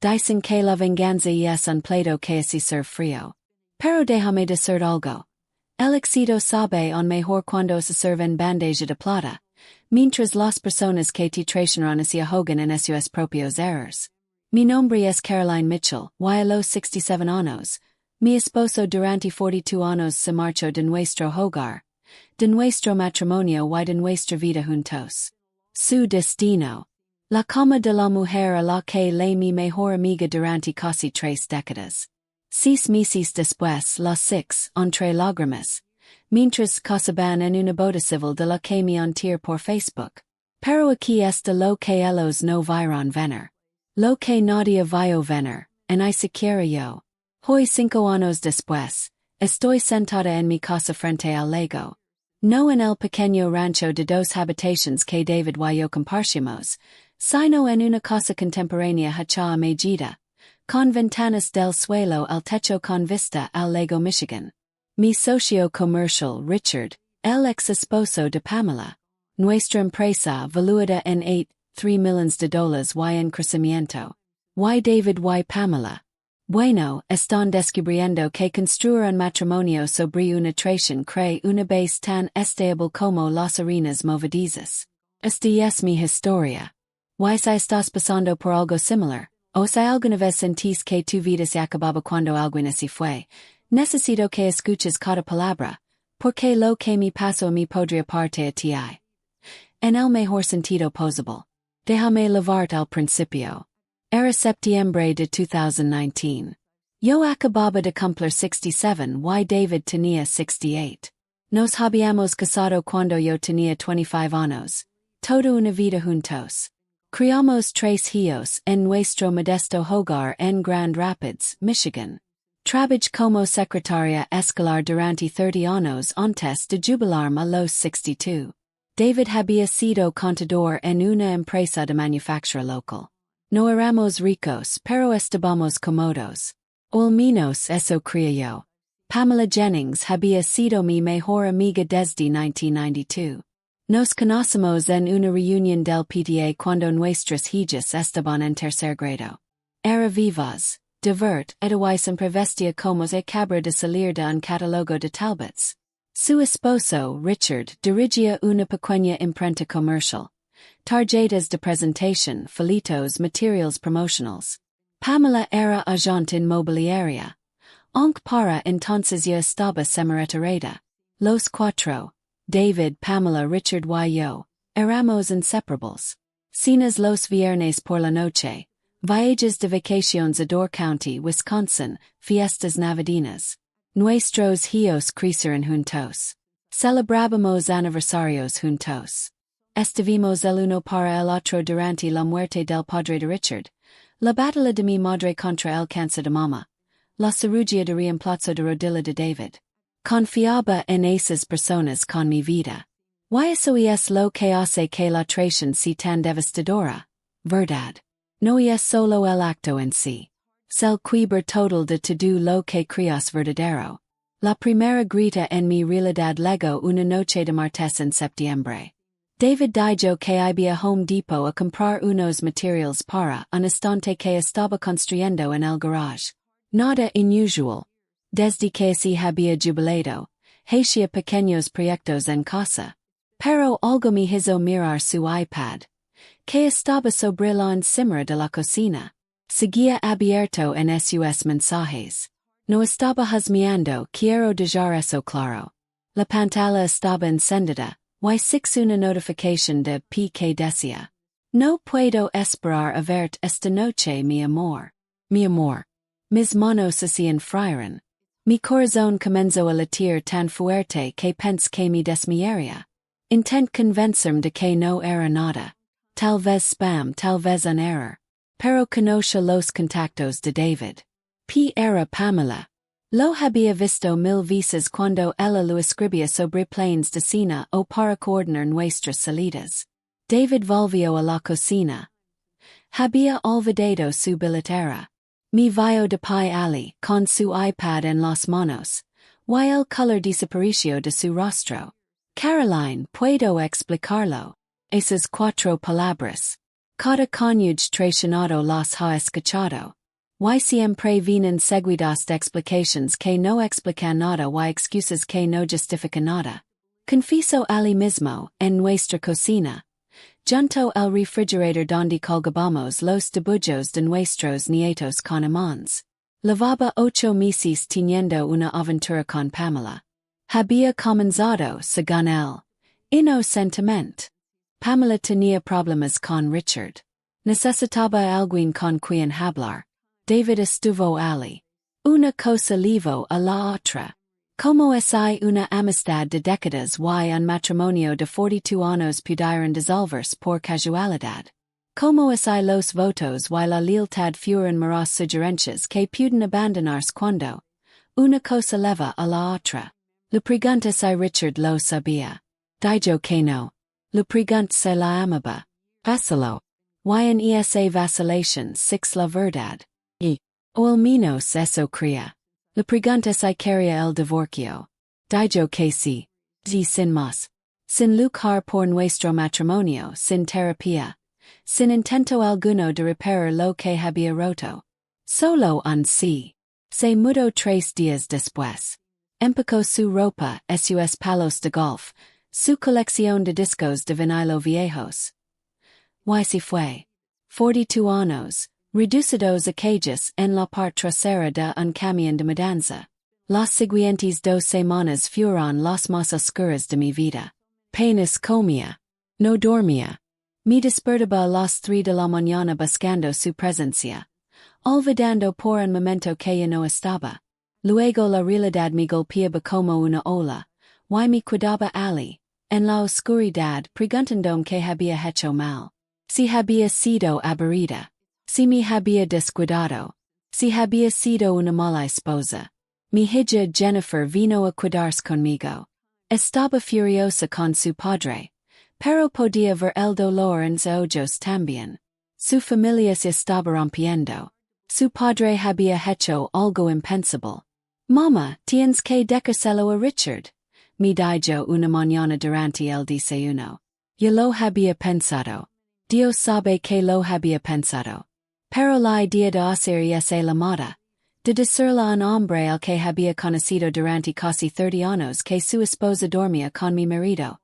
dicen que la venganza es un plato que se serve frío. Pero déjame decir algo. El éxito sabe on mejor cuando se sirve en bandeja de plata, mientras las personas que te traicionaron se ahogan en sus propios errores. Mi nombre es Caroline Mitchell, y a los 67 años, mi esposo durante 42 años se marchó de nuestro hogar, de nuestro matrimonio y de nuestra vida juntos. Su destino. La cama de la mujer a la que le mi mejor amiga durante casi 3 décadas. 6 meses después, las 6, entre lágrimas, mientras casaban en una boda civil de la que me enteré por Facebook. Pero aquí está lo que ellos no vieron venir. Lo que nadie vio venir, en ni siquiera yo. Hoy 5 años después, estoy sentada en mi casa frente al lago. No en el pequeño rancho de 2 habitaciones que David y yo compartimos, sino en una casa contemporánea hecha a medida, con ventanas del suelo al techo con vista al lago Michigan. Mi socio comercial Richard, el ex esposo de Pamela. Nuestra empresa valuada en $3 millones y en crecimiento. Y David y Pamela. Bueno, están descubriendo que construir un matrimonio sobre una traición crea una base tan estable como las arenas movedizas. Esta es mi historia. Y si estás pasando por algo similar, o si alguna vez sentís que tu vida se acababa cuando alguien se fue, necesito que escuches cada palabra, porque lo que me pasó a mí podría parte a ti. En el mejor sentido posible. Déjame levantarte al principio. Era septiembre de 2019. Yo acababa de cumplir 67 y David tenía 68. Nos habíamos casado cuando yo tenía 25 años. Toda una vida juntos. Criamos 3 hijos en nuestro modesto hogar en Grand Rapids, Michigan. Trabajé como secretaria escolar durante 30 años antes de jubilarme a los 62. David había sido contador en una empresa de manufactura local. No éramos ricos, pero estábamos cómodos. Al menos eso creía yo. Pamela Jennings había sido mi mejor amiga desde 1992. Nos conocimos en una reunión del PTA cuando nuestras hijas estaban en tercer grado. Era vivas, divert, edawisen prevestia como se acababa de salir de un catálogo de Talbots. Su esposo, Richard, dirigía una pequeña imprenta comercial. Tarjetas de presentación, folletos, materials promotionals. Pamela era agente inmobiliaria. Aunque para entonces ya estaba semi-retirada. Los cuatro, David, Pamela, Richard y yo, éramos inseparables. Cenas los viernes por la noche. Viajes de vacaciones a Door County, Wisconsin, fiestas navideñas. Nuestros hijos crecieron juntos. Celebrábamos aniversarios juntos. Estuvimos el uno para el otro durante la muerte del padre de Richard, la batalla de mi madre contra el cáncer de mama, la cirugía de reemplazo de rodilla de David. Confiaba en esas personas con mi vida. Y eso es lo que hace que la traición sea tan devastadora, verdad. No es solo el acto en sí. Es el quiebra total de todo lo que creas verdadero. La primera grita en mi realidad llegó una noche de martes en septiembre. David dijo que iba a Home Depot a comprar unos materials para un estante que estaba construyendo en el garage. Nada inusual. Desde que se había jubilado, hacía pequeños proyectos en casa. Pero algo me hizo mirar su iPad, que estaba sobre la encimera de la cocina. Seguía abierto en sus mensajes. No estaba husmeando, quiero dejar eso claro. La pantalla estaba encendida. Y six una notificación de P que decía: No puedo esperar a verte esta noche, mi amor. Mi amor. Mis manos se enfriaron. Mi corazón comenzó a latir tan fuerte que pensé que me desmayaría. Intent convencerme de que no era nada. Tal vez spam, tal vez un error. Pero conoce los contactos de David. P era Pamela. Lo había visto 1000 veces cuando ella lo escribía sobre planes de cena o para coordinar nuestras salidas. David volvió a la cocina. Había olvidado su billetera. Me vio de pie allí, con su iPad en las manos, y el color desapareció de su rostro. Caroline, ¿puedo explicarlo? Esas 4 palabras. Cada cónyuge traicionado las ha escuchado. Y siempre vienen seguidas de explications que no explican nada y excuses que no justifican nada. Confieso ali mismo, en nuestra cocina, junto al refrigerator donde colgamos los dibujos de nuestros nietos con imans. Llevaba 8 meses teniendo una aventura con Pamela. Había comenzado, según él, inocentemente. Pamela tenía problemas con Richard. Necesitaba alguien con quien hablar. David estuvo ali. Una cosa llevó a la otra. Como es hay una amistad de décadas y un matrimonio de 42 años pudieron dissolverse por casualidad. Como es hay los votos y la lealtad fueron maras sugerencias que pudieron abandonarse cuando una cosa lleva a la otra. La pregunta si Richard lo sabía. Dijo que no. La pregunta si la amaba. Vaciló. Y en esa vacilación six la verdad. Y, o al menos eso creía. La pregunta si quería el divorcio. Dijo que sí. Y sin más. Sin luchar por nuestro matrimonio, sin terapia. Sin intento alguno de reparar lo que había roto. Solo un sí. Se mudó 3 días después. Empacó su ropa, sus palos de golf, su colección de discos de vinilo viejos. Y se fue. 42 años, reducidos a calles en la parte trasera de un camión de mudanza. Las siguientes 2 semanas fueron las más oscuras de mi vida. Apenas comía. No dormía. Me despertaba a las 3 de la mañana buscando su presencia. Olvidando por un momento que ya no estaba. Luego la realidad me golpeaba como una ola. Y me quedaba ali, en la oscuridad, preguntándome que había hecho mal. Si había sido aburrida. Si me había descuidado. Si había sido una mala esposa. Mi hija Jennifer vino a quedarse conmigo. Estaba furiosa con su padre. Pero podía ver el dolor en sus ojos también. Su familia se estaba rompiendo. Su padre había hecho algo impensable. Mamá, tienes que decírselo a Richard. Me dijo una mañana durante el desayuno. Yo lo había pensado. Dios sabe que lo había pensado. Pero la idea de hacer esa llamada. De decirle a un hombre al que había conocido durante casi 30 años que su esposa dormía con mi marido.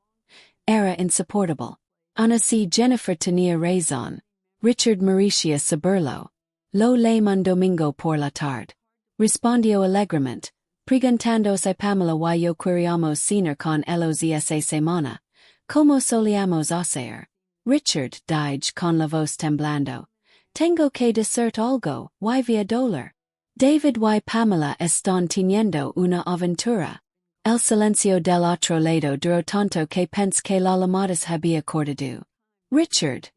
Era insoportable. Aun así Jennifer tenía razón. Richard merecía saberlo. Lo llamó un domingo por la tarde. Respondió alegremente, preguntándose a Pamela y yo queríamos cenar con ellos esa semana. Como solíamos hacer. Richard, dije con la voz temblando. Tengo que decirte algo, y via dolor. David y Pamela están teniendo una aventura. El silencio del otro lado duró tanto que pensé que la llamada había cortado. Richard.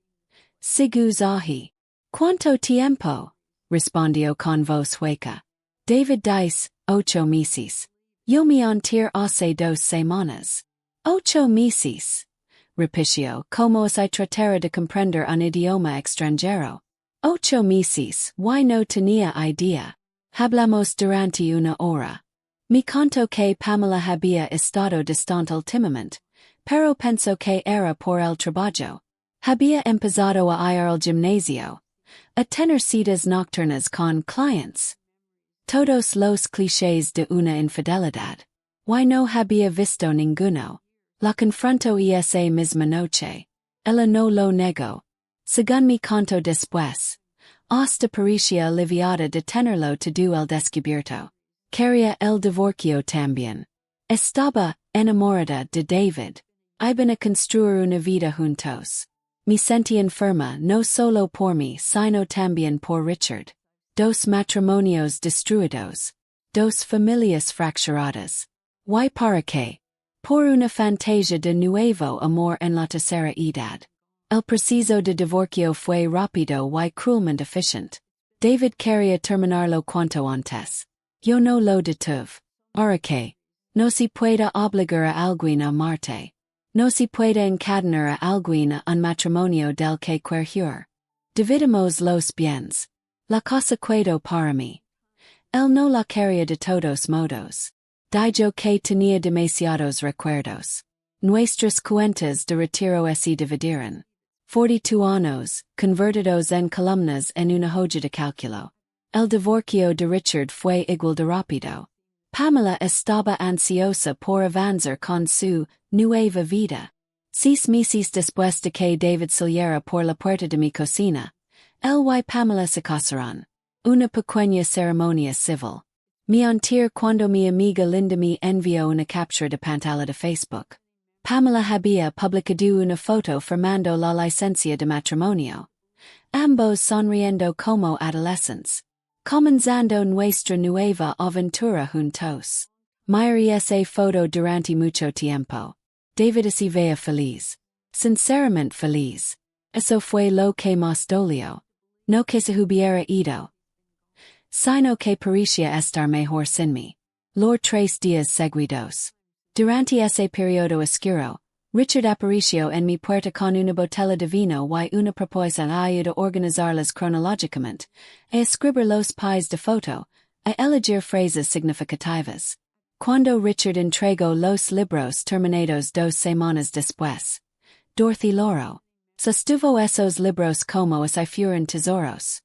Sigus ahi. ¿Cuánto tiempo? Respondió con voz hueca. David dice, 8 meses. Yo me enteré hace 2 semanas. 8 meses. Repitió, como si tratara de comprender un idioma extranjero. 8 meses, y no tenía idea. Hablamos durante una hora. Me contó que Pamela había estado distante últimamente, pero pensó que era por el trabajo. Había empezado a ir al gimnasio. A tener citas nocturnas con clientes. Todos los clichés de una infidelidad. Y no había visto ninguno. La confrontó esa misma noche. Ella no lo negó. Según me contó después. Hasta parecía aliviada de tenerlo todo el descubierto. Quería el divorcio también. Estaba enamorada de David. Iban a construir una vida juntos. Me sentí enferma no solo por mí sino también por Richard. 2 matrimonios destruidos. 2 familias fracturadas. ¿Y para qué? Por una fantasía de nuevo amor en la tercera edad. El proceso de divorcio fue rápido y cruelmente eficiente. David quería terminarlo cuanto antes. Yo no lo detuve. ¿Para qué? No se puede obligar a alguien a amarte. No se puede encadenar a alguien a un matrimonio del que querer. Dividimos los bienes. La casa quedó para mí. Él no la quería de todos modos. Dijo que tenía demasiados recuerdos. Nuestras cuentas de retiro se dividieron. 42 años, convertidos en columnas en una hoja de cálculo. El divorcio de Richard fue igual de rápido. Pamela estaba ansiosa por avanzar con su nueva vida. 6 meses después de que David saliera por la puerta de mi cocina, él y Pamela se casaron. Una pequeña ceremonia civil. Me enteré cuando mi amiga Linda me envió una captura de pantalla de Facebook. Pamela había publicado una foto firmando la licencia de matrimonio. Ambos sonriendo como adolescentes. Comenzando nuestra nueva aventura juntos. Miré esa foto durante mucho tiempo. David se veía feliz. Sinceramente feliz. Eso fue lo que más dolió. No que se hubiera ido, sino que parecía estar mejor sin mí. Los 3 días seguidos. Durante ese periodo oscuro, Richard apareció en mi puerta con una botella de vino y una propuesta ayuda a organizarlas cronológicamente, a escribir los pies de foto, a elegir frases significativas. Cuando Richard entregó los libros terminados 2 semanas después, Dorothy Loro sostuvo esos libros como si fueran tesoros.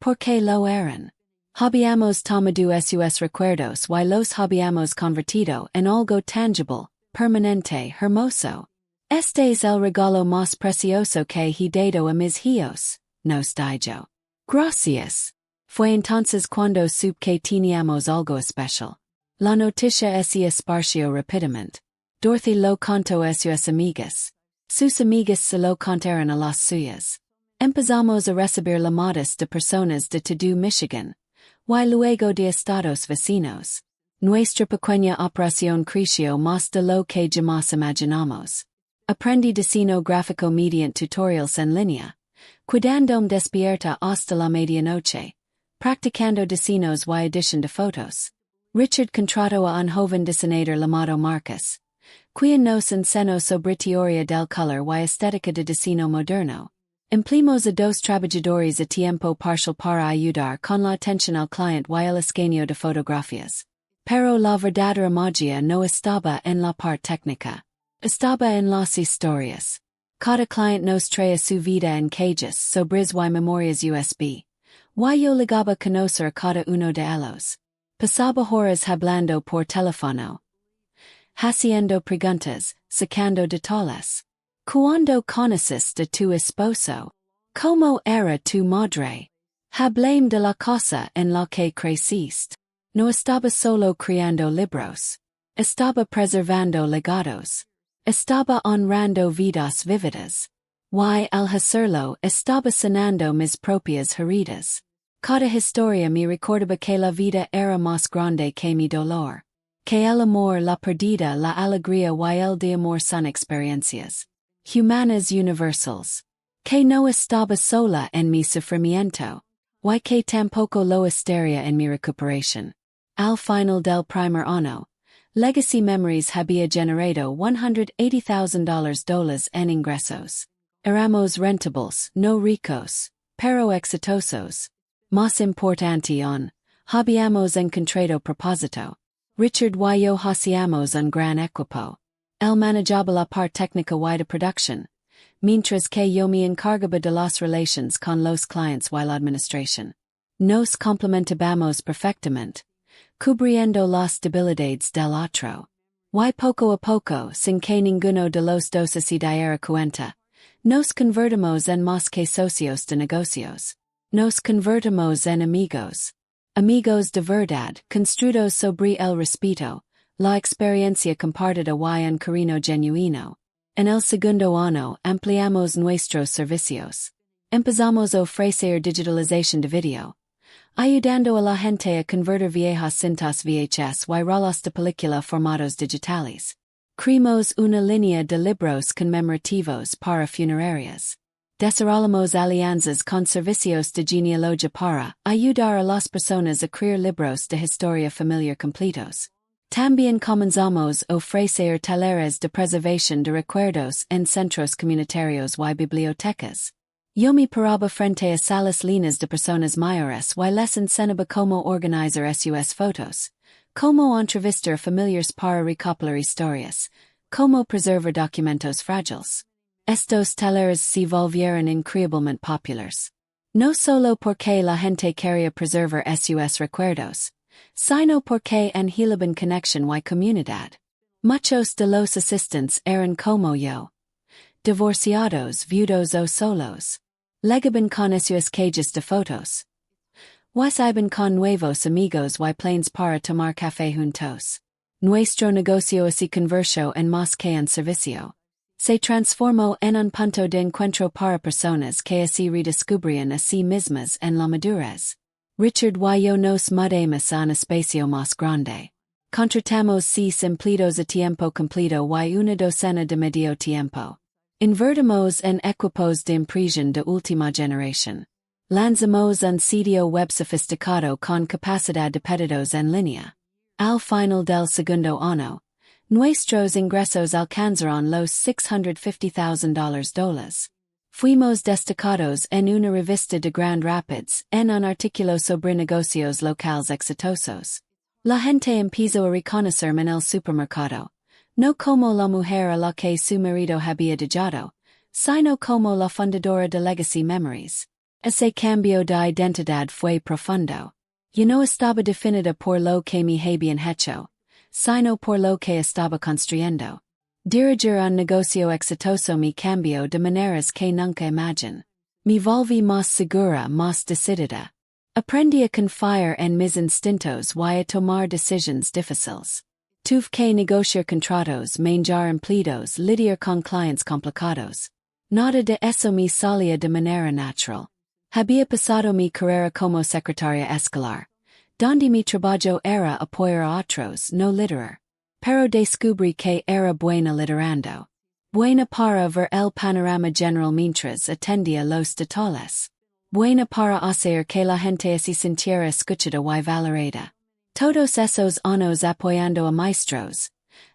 Porque lo eran. Habíamos tomado esos recuerdos y los habíamos convertido en algo tangible, permanente, hermoso. Este es el regalo más precioso que he dado a mis hijos, nos dijo. Gracias. Fue entonces cuando supe que teníamos algo especial. La noticia se esparció rápidamente. Dorothy lo contó a sus amigas. Sus amigas se lo contaron a las suyas. Empezamos a recibir llamadas de personas de todo Michigan, y luego de estados vecinos. Nuestra pequeña operación creció más de lo que jamás imaginamos. Aprendí diseño gráfico mediante tutorials en línea, cuidándome despierta hasta la medianoche, practicando diseños y edición de fotos. Richard contrató a un joven diseñador llamado Marcus, quien nos enseñó sobre teoría del color y estética de diseño moderno. Empleamos a 2 trabajadores a tiempo parcial para ayudar con la atención al cliente y el escaneo de fotografías. Pero la verdadera magia no estaba en la parte técnica. Estaba en las historias. Cada cliente nos traía su vida en cajas, sobres y memorias USB. Y yo ligaba a conocer a cada uno de ellos. Pasaba horas hablando por teléfono, haciendo preguntas, sacando detalles. Cuando conociste tu esposo? ¿Cómo era tu madre? Hablame de la casa en la que creciste. No estaba solo creando libros. Estaba preservando legados. Estaba honrando vidas vividas. Y al hacerlo estaba sanando mis propias heridas. Cada historia me recordaba que la vida era más grande que mi dolor. Que el amor, la pérdida, la alegría y el de amor son experiencias humanas universals. Que no estaba sola en mi sufrimiento. Y que tampoco lo estaría en mi recuperación. Al final del primer año, Legacy Memories había generado $180,000 en ingresos. Éramos rentables, no ricos, pero exitosos. Más importante aún, habíamos encontrado propósito. Richard y yo hacíamos un gran equipo. Él manejaba la parte técnica y de producción, mientras que yo me encargaba de las relaciones con los clientes y la administración. Nos complementábamos perfectamente, cubriendo las debilidades del otro. Y poco a poco, sin que ninguno de los dos se diera cuenta, nos convertimos en más que socios de negocios. Nos convertimos en amigos. Amigos de verdad, construidos sobre el respeto, la experiencia compartida y un cariño genuino. En el segundo año ampliamos nuestros servicios. Empezamos a ofrecer digitalización de video, ayudando a la gente a convertir viejas cintas VHS y rolas de película formatos digitales. Creamos una línea de libros conmemorativos para funerarias. Desarrollamos alianzas con servicios de genealogía para ayudar a las personas a crear libros de historia familiar completos. También comenzamos a ofrecer talleres de preservación de recuerdos en centros comunitarios y bibliotecas. Yo me paraba frente a salas llenas de personas mayores y les enseñaba cómo organizar sus fotos, cómo entrevistar familiares para recopilar historias, cómo preservar documentos frágiles. Estos talleres se volvieron increíblemente populares. No solo porque la gente quería preservar sus recuerdos, sino porque anhelaban conexión y comunidad. Muchos de los asistentes eran como yo. Divorciados, viudos o solos. Legaban con sus cajas de fotos. Iban con nuevos amigos y planes para tomar café juntos. Nuestro negocio se convirtió en más que un servicio. Se transformó en un punto de encuentro para personas que se redescubrían a sí mismas en la madurez. Richard y yo nos mudamos a un espacio más grande. Contratamos 6 empleados a tiempo completo y una docena de medio tiempo. Invertimos en equipos de impresión de última generación. Lanzamos un sitio web sofisticado con capacidad de pedidos en línea. Al final del segundo año, nuestros ingresos alcanzaron los $650,000. Fuimos destacados en una revista de Grand Rapids en un artículo sobre negocios locales exitosos. La gente empezó a reconocerme en el supermercado, no como la mujer a la que su marido había dejado, sino como la fundadora de Legacy Memories. Ese cambio de identidad fue profundo. Yo no estaba definida por lo que me habían hecho, sino por lo que estaba construyendo. Dirigir un negocio exitoso me cambió de maneras que nunca imaginé. Me volví más segura, más decidida. Aprendí a confiar en mis instintos y a tomar decisiones difíciles. Tuve que negociar contratos, manejar empleados, lidiar con clientes complicados. Nada de eso me salía de manera natural. Había pasado mi carrera como secretaria escolar, donde mi trabajo era apoyar a otros, no liderar. Pero descubrí que era buena liderando. Buena para ver el panorama general mientras atendía los detalles. Buena para hacer que la gente se sintiera escuchada y valorada. Todos esos años apoyando a maestros,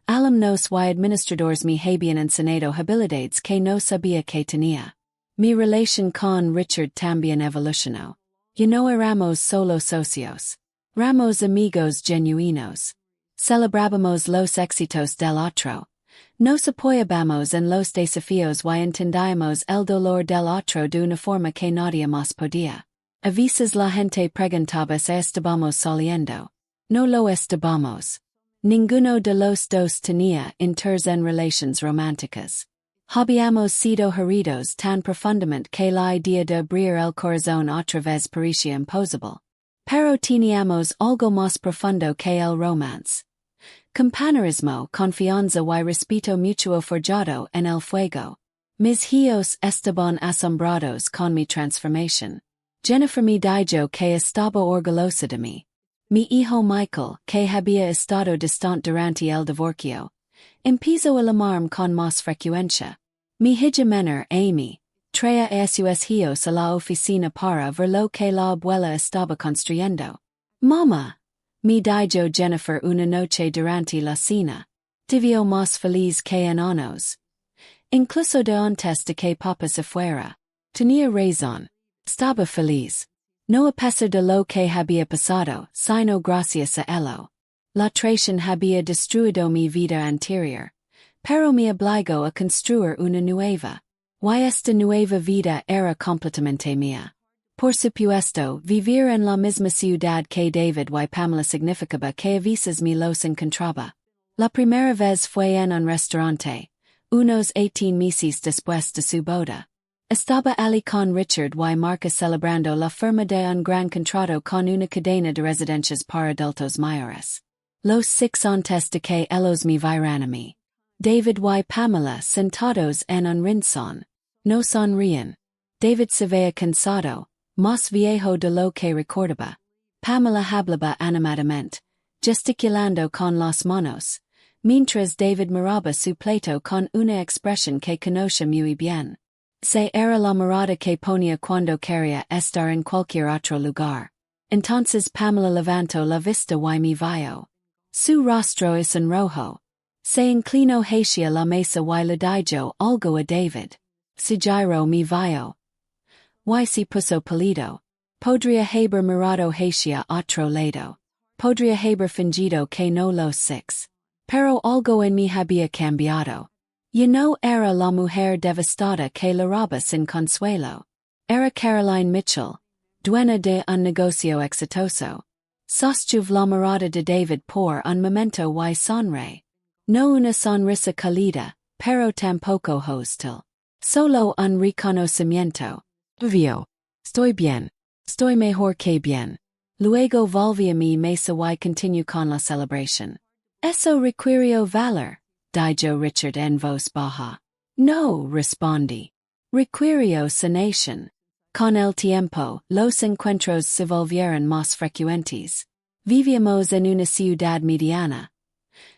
alumnos y administradores me habían enseñado habilidades que no sabía que tenía. Mi relación con Richard también evolucionó. Ya no éramos solo socios. Éramos amigos genuinos. Celebrábamos los éxitos del otro. Nos apoyábamos en los desafíos y entendíamos el dolor del otro de una forma que nadie más podía. A veces la gente preguntaba si estábamos saliendo. No lo estábamos. Ninguno de los dos tenía interés en relaciones románticas. Habíamos sido heridos tan profundamente que la idea de abrir el corazón otra vez parecía imposible. Pero teníamos algo más profundo que el romance. Compañerismo, confianza y respeto mutuo forjado en el fuego. Mis hijos estaban asombrados con mi transformación. Jennifer me dijo que estaba orgullosa de mí. Mi hijo Michael, que había estado distante durante el divorcio, empezó a llamarme con más frecuencia. Mi hija menor, Amy, traía a sus hijos a la oficina para ver lo que la abuela estaba construyendo. Mamá, me dijo Jennifer una noche durante la cena, te veo más feliz que en años. Incluso de antes de que papá se fuera. Tenía razón. Estaba feliz. No a pesar de lo que había pasado, sino gracias a ello. La traición había destruido mi vida anterior. Pero me obligó a construir una nueva. Y esta nueva vida era completamente mía. Por supuesto, vivir en la misma ciudad que David y Pamela significaba que a veces me los encontraba. La primera vez fue en un restaurante, unos 18 meses después de su boda. Estaba allí con Richard y Marca celebrando la firma de un gran contrato con una cadena de residencias para adultos mayores. Los 6 antes de que ellos me vieran a mí. David y Pamela sentados en un rincón. No sonrían. David se veía cansado, más viejo de lo que recordaba. Pamela hablaba animadamente, gesticulando con las manos, mientras David miraba su plato con una expresión que conocía muy bien. Se era la mirada que ponía cuando quería estar en cualquier otro lugar. Entonces Pamela levantó la vista y me vio. Su rostro es en rojo. Se inclinó hacia la mesa y le dijo algo a David. Se giró me vio. Y se puso pálido. Podría haber mirado hacia otro lado. Podría haber fingido que no lo sé. Pero algo en mí había cambiado. You no era la mujer devastada que la roba sin consuelo. Era Caroline Mitchell, dueña de un negocio exitoso. Sostuvo la mirada de David por un momento y sonre. No una sonrisa cálida, pero tampoco hostil. Solo un reconocimiento. Vio. Estoy bien. Estoy mejor que bien. Luego volví a mi mesa y continué con la celebración. Eso requirió valor, dijo Richard en voz baja. No, respondí. Requirió sanación. Con el tiempo, los encuentros se volvieron más frecuentes. Vivíamos en una ciudad mediana.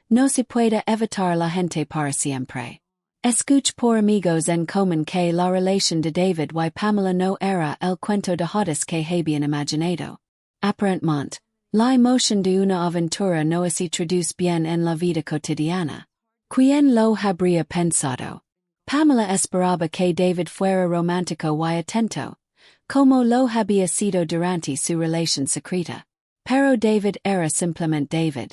No se puede evitar la gente para siempre. Escuché por amigos en común que la relación de David y Pamela no era el cuento de hadas que habían imaginado. Aparentemente, la emoción de una aventura no se traduce bien en la vida cotidiana. ¿Quién lo habría pensado? Pamela esperaba que David fuera romántico y atento, como lo había sido durante su relación secreta. Pero David era simplemente David.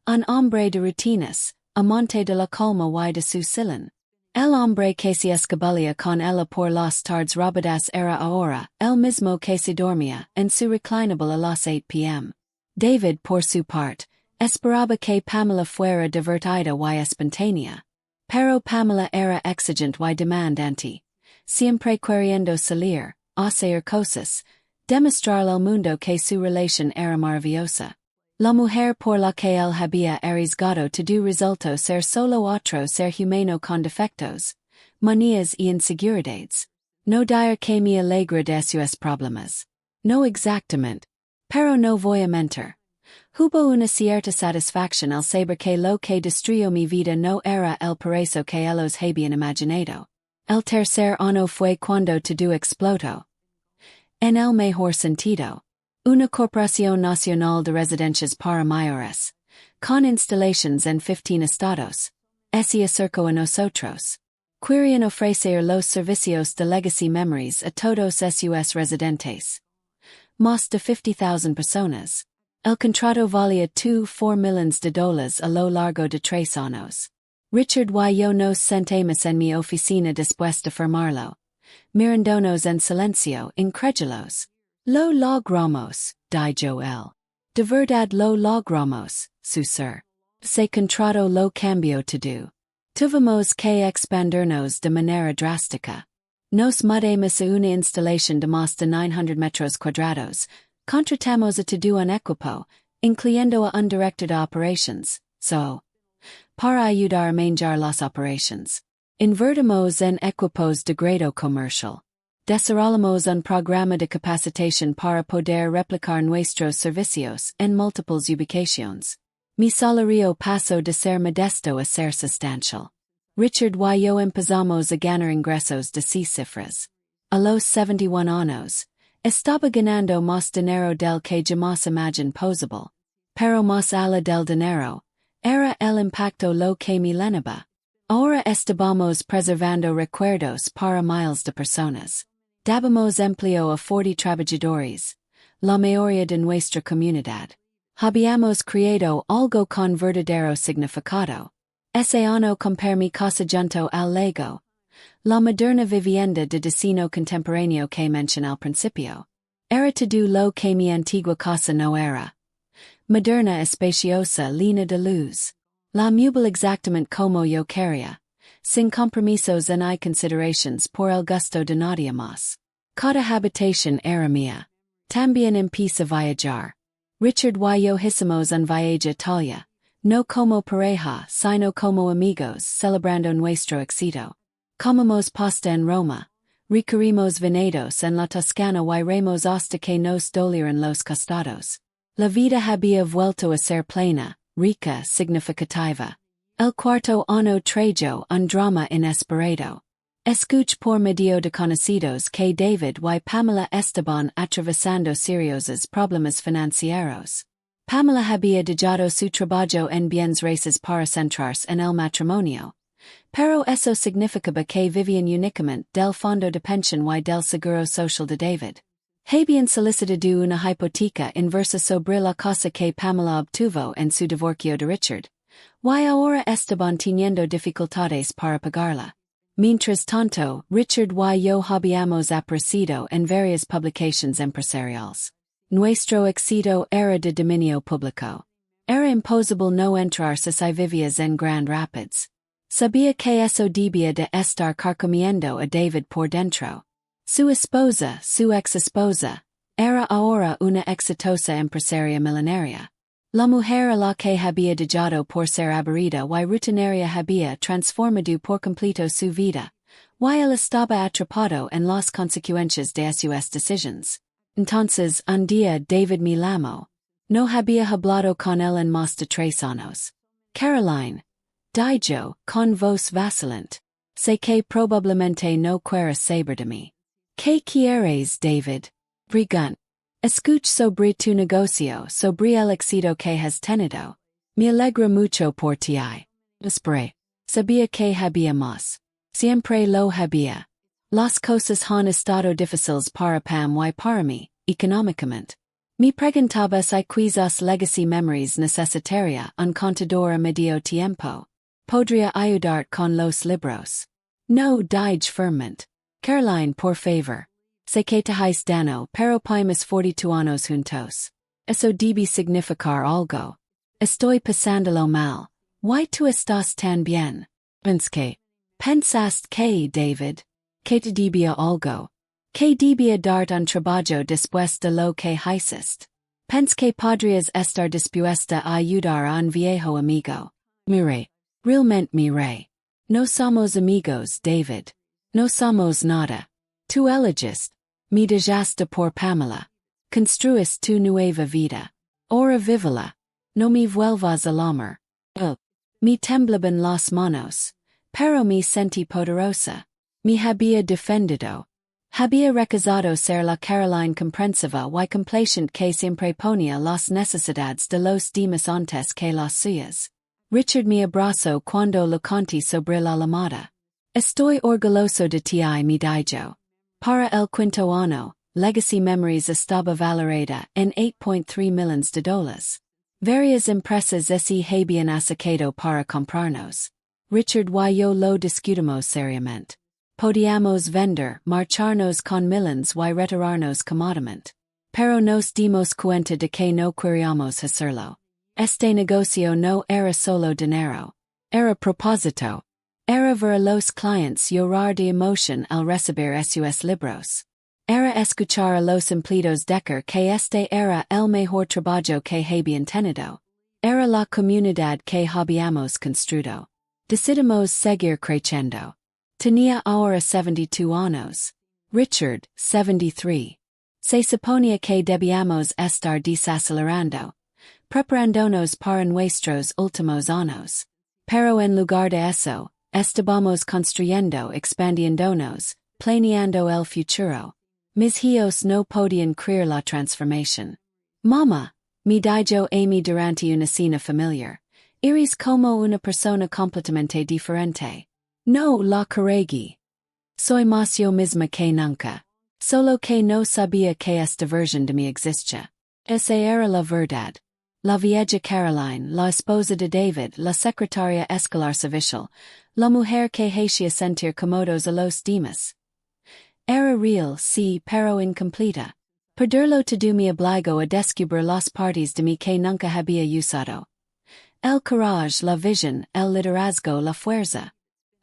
Un hombre de rutinas, amante de la calma y de su silencio. El hombre que se escabullía con ella por las tardes robadas era ahora el mismo que se dormía en su reclinable a las 8 p.m. David, por su parte, esperaba que Pamela fuera divertida y espontánea. Pero Pamela era exigente y demandante, siempre queriendo salir, hacer cosas, demostrarle al mundo que su relación era maravillosa. La mujer por la que él había arriesgado todo resultó ser solo otro ser humano con defectos, manías y inseguridades. No dire que me alegra de sus problemas. No exactamente. Pero no voy a mentir. Hubo una cierta satisfacción al saber que lo que destruyó mi vida no era el paraíso que ellos habían imaginado. El tercer año fue cuando todo explotó. En el mejor sentido. Una corporación nacional de residencias para mayores, con instalaciones en 15 estados, se acercó a nosotros. Querían ofrecer los servicios de legacy memories a todos sus residentes. Más de 50,000 personas. El contrato valía $4 millones a lo largo de 3 años. Richard y yo nos sentamos en mi oficina después de firmarlo, mirándonos en silencio, incrédulos. Lo logramos, dijo él. De verdad lo logramos, su ser. Se contrato lo cambió todo. Tuvimos que expandirnos de manera drástica. Nos mudamos a una instalación de más de 900 metros cuadrados. Contratamos a todo un equipo, incluyendo a un director de operations, para ayudar a manejar las operations. Invertimos en equipos de grado comercial. Desarrollamos un programa de capacitación para poder replicar nuestros servicios en múltiples ubicaciones. Mi salario pasó de ser modesto a ser sustancial. Richard y yo empezamos a ganar ingresos de 6 cifras. A los 71 años, estaba ganando más dinero del que jamás imagined posible. Pero más allá del dinero, era el impacto lo que me llenaba. Ahora estábamos preservando recuerdos para miles de personas. Dábamos empleo a 40 trabajadores, la mayoría de nuestra comunidad. Habíamos creado algo con verdadero significado. Ese año compré mi casa junto al lago, la moderna vivienda de diseño contemporáneo que mencioné al principio. Era todo lo que mi antigua casa no era. Moderna, espaciosa, llena de luz. La meuble exactamente como yo quería, sin compromisos ni considerations por el gusto de nadie más. Cada habitación era mía. También empecé a viajar. Richard y yo hicimos un viaje a Italia, no como pareja, sino como amigos, celebrando nuestro éxito. Comimos pasta en Roma, recorrimos venados en la Toscana y remos hasta que nos dolieron los costados. La vida había vuelto a ser plena, rica, significativa. El cuarto año trajo un drama inesperado. Escuché por medio de conocidos que David y Pamela estaban atravesando seriosos problemas financieros. Pamela había dejado su trabajo en bienes raíces para centrarse en el matrimonio. Pero eso significaba que vivían únicamente del fondo de pensión y del seguro social de David. Habían solicitado una hipoteca inversa sobre la casa que Pamela obtuvo en su divorcio de Richard, Y ahora estaban teniendo dificultades para pagarla. Mientras tanto, Richard y yo habíamos aparecido en varias publications empresariales. Nuestro éxito era de dominio público. Era imposible no entrar si vivías en Grand Rapids. Sabía que eso debía de estar carcomiendo a David por dentro. Su esposa, su ex esposa, era ahora una exitosa empresaria milenaria. La mujer a la que había dejado por ser aburrida y rutinaria había transformado por completo su vida, y él estaba atrapado en las consecuencias de sus decisiones. Entonces, un día David me llamó. No había hablado con él en más de 3 años. Caroline, dijo, con voz vacilante, sé que probablemente no quieres saber de mí. ¿Qué quieres, David? Preguntó. Escuch sobre tu negocio, sobre el éxito que has tenido. Me alegra mucho por ti. Esperé. Sabía que había más. Siempre lo había. Las cosas han estado difíciles para Pam y para mí, económicamente. Me preguntaba si quizás legacy memories necesitaría un contador a medio tiempo. Podría ayudar con los libros. No, dije firmemente. Caroline, por favor. Sé que te has dano, pero podemos 42 años juntos. Eso debe significar algo. Estoy pasándolo mal. ¿Why tú estás tan bien? ¿Pensaste que, David? Que te debía algo. Que debía darte un trabajo después de lo que hiciste. Pens que podrías estar dispuesta a ayudar a un viejo amigo. Mire. Realmente mire. No somos amigos, David. No somos nada. Tú elegiste. Me dejaste por Pamela. Construiste tu nueva vida. Ahora vívela. No me vuelvas al amor. Me temblaban las manos. Pero me sentí poderosa. Me había defendido. Había recusado ser la Caroline comprensiva y complaciente que siempre ponía las necesidades de los demás antes que las suyas. Richard me abrazó cuando lo conté sobre la llamada. Estoy orgulloso de ti, me dijo. Para el quinto año, Legacy Memories estaba valorada en $8.3 millones. Varias empresas se habían acercado para comprarnos. Richard y yo lo discutimos seriamente. Podíamos vender, marcharnos con millones y retirarnos cómodamente. Pero nos dimos cuenta de que no queríamos hacerlo. Este negocio no era solo dinero. Era propósito. Era ver a los clientes llorar de emoción al recibir sus libros. Era escuchar a los empleados decir que este era el mejor trabajo que habían tenido. Era la comunidad que habíamos construido. Decidimos seguir creciendo. Tenía ahora 72 años. Richard, 73. Se suponía que debíamos estar desacelerando, preparándonos para nuestros últimos años. Pero en lugar de eso, estábamos construyendo, expandiéndonos, planeando el futuro. Mis hijos no podían creer la transformación. Mamá, me dijo Amy durante una cena familiar, eres como una persona completamente diferente. No la corregí. Soy más yo misma que nunca. Solo que no sabía que esta versión de mí existía. Esa era la verdad. La vieja Caroline, la esposa de David, la secretaria escolar servicial, la mujer que hacía sentir cómodos a los demás. Era real, sí, pero incompleta. Perderlo todo me obligó a descubrir las partes de mí que nunca había usado. El courage, la visión, el liderazgo, la fuerza.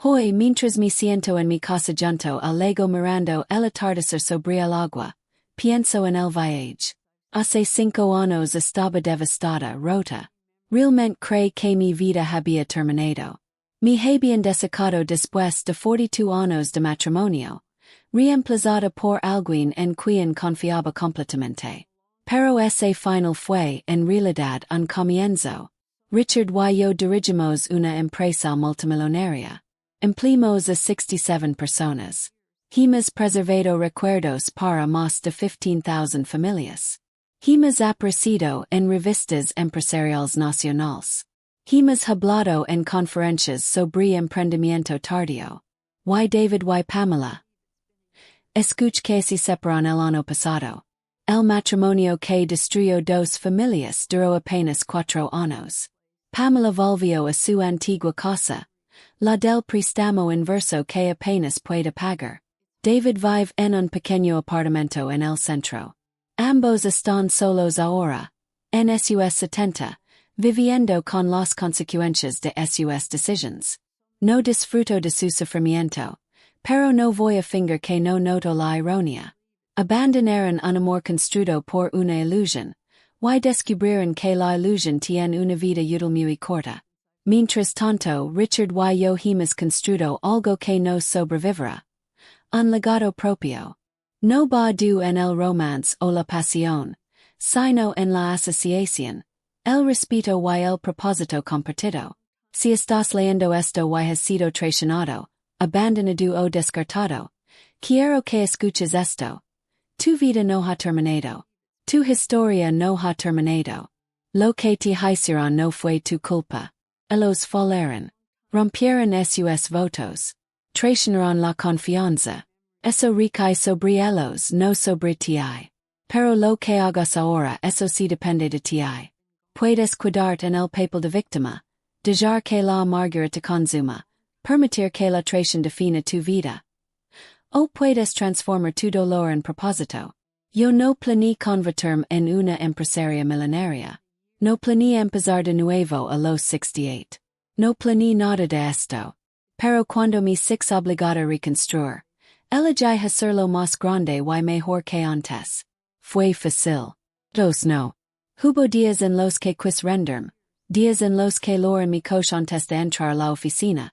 Hoy, mientras me siento en mi casa junto al lago mirando el atardecer sobre el agua, pienso en el viaje. Hace 5 años estaba devastada, rota. Realmente creí que mi vida había terminado. Me habían desecado después de 42 años de matrimonio, reemplazada por alguien en quien confiaba completamente. Pero ese final fue, en realidad, un comienzo. Richard y yo dirigimos una empresa multimillonaria. Empleamos a 67 personas. Hemos preservado recuerdos para más de 15,000 familias. Hemos aparecido en revistas empresariales nacionales. Hemos hablado en conferencias sobre emprendimiento tardío. Y David y Pamela. Escuch que se separan el año pasado. El matrimonio que destruyó 2 familias duró apenas 4 años. Pamela volvió a su antigua casa. La del préstamo inverso que apenas puede pagar. David vive en un pequeño apartamento en el centro. Ambos están solos ahora. En sus 70, viviendo con las consecuencias de sus decisiones. No disfruto de su sufrimiento, pero no voy a fingir que no noto la ironía. Abandonaron un amor construido por una ilusión, y descubrieron que la ilusión tiene una vida útil muy corta. Mientras tanto, Richard y yo hemos construido algo que nos sobrevivirá. Un legado propio. No va du en el romance o la pasión, sino en la asociación, el respeto y el propósito compartido. Si estás leyendo esto y has sido traicionado, abandonado o descartado, quiero que escuches esto. Tu vida no ha terminado. Tu historia no ha terminado. Lo que te hicieron no fue tu culpa. Ellos fallaron. Rompieron sus votos. Traicionaron la confianza. Eso recae sobre ellos, no sobre ti. Pero lo que hagas ahora, eso sí depende de ti. Puedes quedarte en el papel de víctima. Dejar que la amargura te consuma. Permitir que la traición defina tu vida. O puedes transformar tu dolor en propósito. Yo no planeé convertirme en una empresaria milenaria. No planeé empezar de nuevo a los 68. No planeé nada de esto. Pero cuando me six obligada a reconstruir, elegí hacerlo más grande y mejor que antes. Fue fácil. Dos no. Hubo días en los que quis rendirme. Días en los que lo en mi coche antes de entrar a la oficina.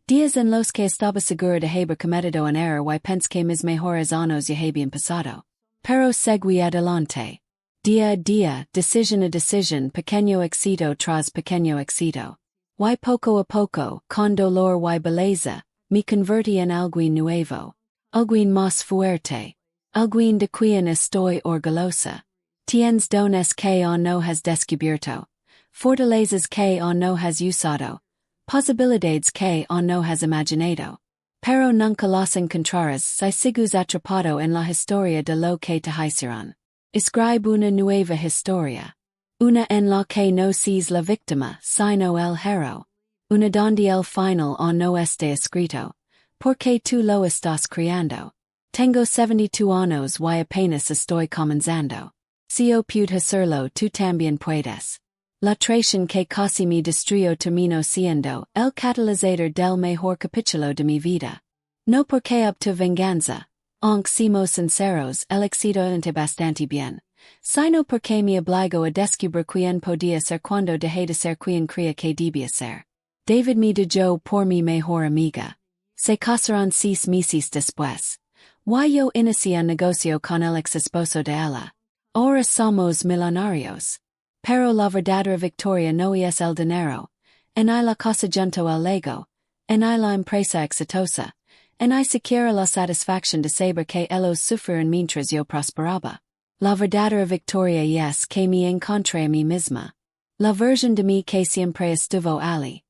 Días en los que estaba segura de haber cometido un error y pensé que mis mejores años ya habían pasado. Pero seguí adelante. Día a día, decisión a decisión, pequeño éxito tras pequeño éxito. Y poco a poco, con dolor y belleza, me convertí en alguien nuevo. Alguien más fuerte. Alguien de quien estoy orgullosa. Tienes dones que aún no has descubierto. Fortalezas que aún no has usado. Posibilidades que aún no has imaginado. Pero nunca las encontrarás si sigues atrapado en la historia de lo que te hicieron. Escribe una nueva historia. Una en la que no seas la víctima, sino el héroe. Una donde el final aún no esté escrito. Porque tú lo estás creando. Tengo 72 años y apenas estoy comenzando. Si yo pude hacerlo, tú también puedes. La traición que casi me destruyó terminó siendo el catalizador del mejor capítulo de mi vida. No porque obtuve venganza, aunque seamos sinceros, el éxito ente bastante bien, sino porque me obligó a descubrir quién podía ser cuando dejé de ser quien creía que debía ser. David me dejó por mi mejor amiga. Se casaron 6 meses después. Y yo inicié un negocio con el ex esposo de ella. Ahora somos millonarios. Pero la verdadera victoria no es el dinero. En la casa junto al Lego. En la empresa exitosa. En siquiera la satisfacción de saber que ellos sufrieron mientras yo prosperaba. La verdadera victoria es que me encontré a mí misma. La versión de mí que siempre estuvo allí.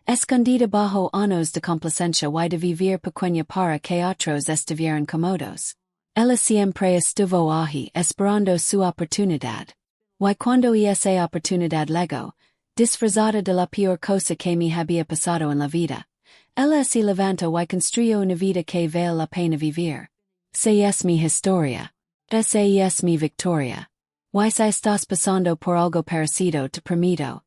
Escondida bajo años de complacencia y de vivir pequeña para que otros estuvieran cómodos. Ella siempre estuvo allí esperando su oportunidad. Y cuando esa oportunidad llegó, disfrazada de la peor cosa que me había pasado en la vida, ella se levantó y construyó una vida que vale la pena vivir. Esa es mi historia. Esa es mi victoria. Y si estás pasando por algo parecido te permito.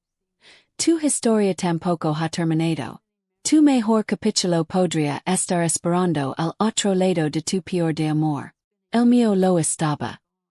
Tu historia tampoco ha terminado. Tu mejor capítulo podría estar esperando al otro lado de tu peor de amor. El mío lo estaba.